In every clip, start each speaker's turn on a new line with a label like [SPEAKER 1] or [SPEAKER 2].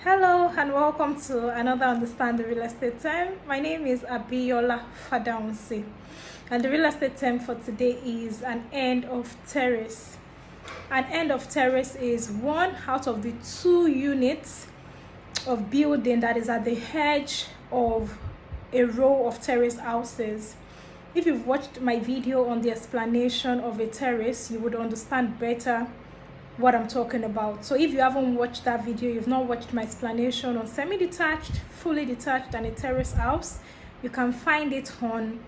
[SPEAKER 1] Hello and welcome to another Understand the Real Estate Time. My name is Abiola Fadahunsi and the real estate term for today is an end of terrace. An end of terrace is one out of the two units of building that is at the edge of a row of terrace houses. If you've watched my video on the explanation of a terrace, you would understand better what I'm talking about. So if you haven't watched that video, you've not watched my explanation on semi-detached, fully detached and a terrace house, you can find it on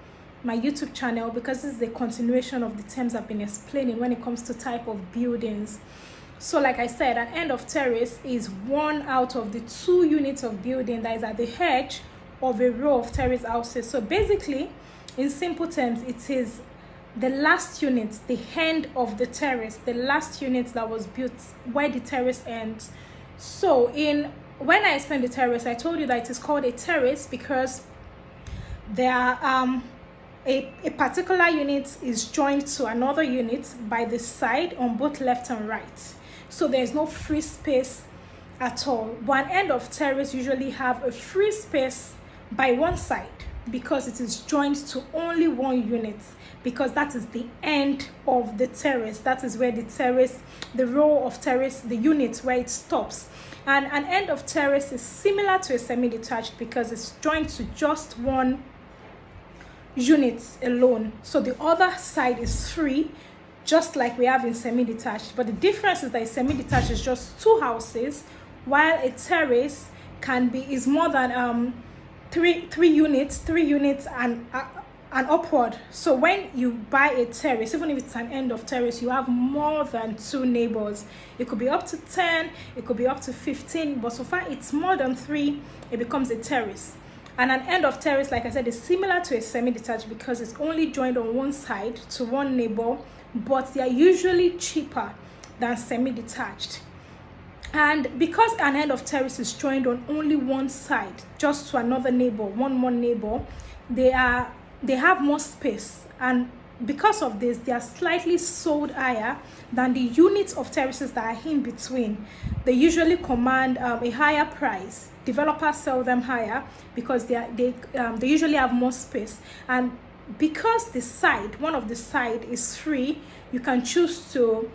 [SPEAKER 1] my YouTube channel, because this is a continuation of the terms I've been explaining when it comes to type of buildings. So like I said, an end of terrace is one out of the two units of building that is at the edge of a row of terrace houses. So basically, in simple terms, it is the last unit, the end of the terrace, the last unit that was built where the terrace ends. So when I explained the terrace, I told you that it is called a terrace because there are a particular unit is joined to another unit by the side on both left and right. So there is no free space at all. But an end of terrace usually have a free space by one side because it is joined to only one unit, because that is the end of the terrace. That is where the terrace, the row of terrace, the unit where it stops. And an end of terrace is similar to a semi-detached because it's joined to just one unit alone. So the other side is free, just like we have in semi-detached. But the difference is that a semi-detached is just two houses, while a terrace is more than three units and upward. So when you buy a terrace, even if it's an end of terrace, you have more than two neighbors. It could be up to 10, it could be up to 15, but so far it's more than 3, it becomes a terrace. And an end of terrace, like I said, is similar to a semi-detached because it's only joined on one side to one neighbor, but they are usually cheaper than semi-detached. And because an end of terrace is joined on only one side, just to another neighbor, one more neighbor, they have more space, and because of this, they are slightly sold higher than the units of terraces that are in between. They usually command a higher price. Developers sell them higher because they usually have more space, and because one of the side is free, you can choose to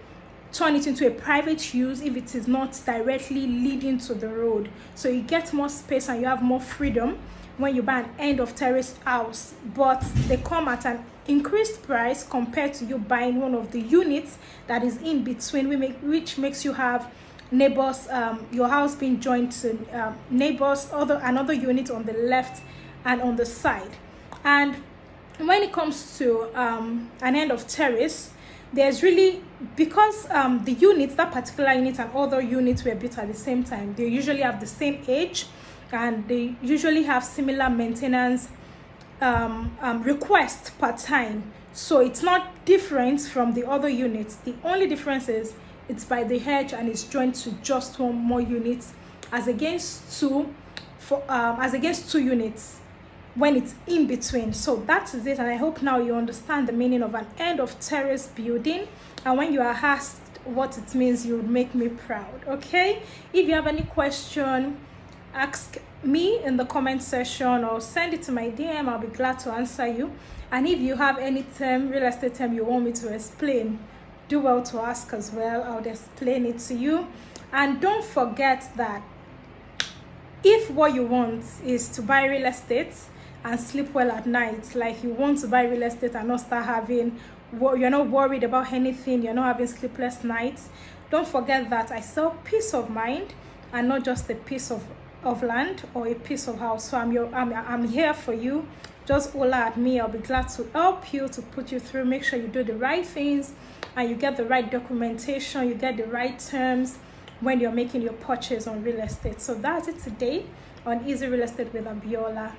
[SPEAKER 1] turn it into a private use if it is not directly leading to the road. So you get more space and you have more freedom when you buy an end of terrace house, but they come at an increased price compared to you buying one of the units that is in between, which makes you have neighbors, your house being joined to neighbors, another unit on the left and on the side. And when it comes to an end of terrace, there's really, because the units, that particular unit and other units were built at the same time, they usually have the same age and they usually have similar maintenance requests per time. So it's not different from the other units. The only difference is it's by the edge and it's joined to just one more unit as against two units when it's in between. So that is it, and I hope now you understand the meaning of an end of terrace building, and when you are asked what it means, you would make me proud. Okay, if you have any question, ask me in the comment section or send it to my DM. I'll be glad to answer you. And if you have any real estate term you want me to explain, do well to ask as well. I'll explain it to you. And don't forget that if what you want is to buy real estate and sleep well at night, like you want to buy real estate and not start having, you're not worried about anything, you're not having sleepless nights, don't forget that I sell peace of mind and not just a piece of land or a piece of house. So I'm here for you. Just holler at me. I'll be glad to help you, to put you through. Make sure you do the right things and you get the right documentation, you get the right terms when you're making your purchase on real estate. So that's it today on Easy Real Estate with Abiola.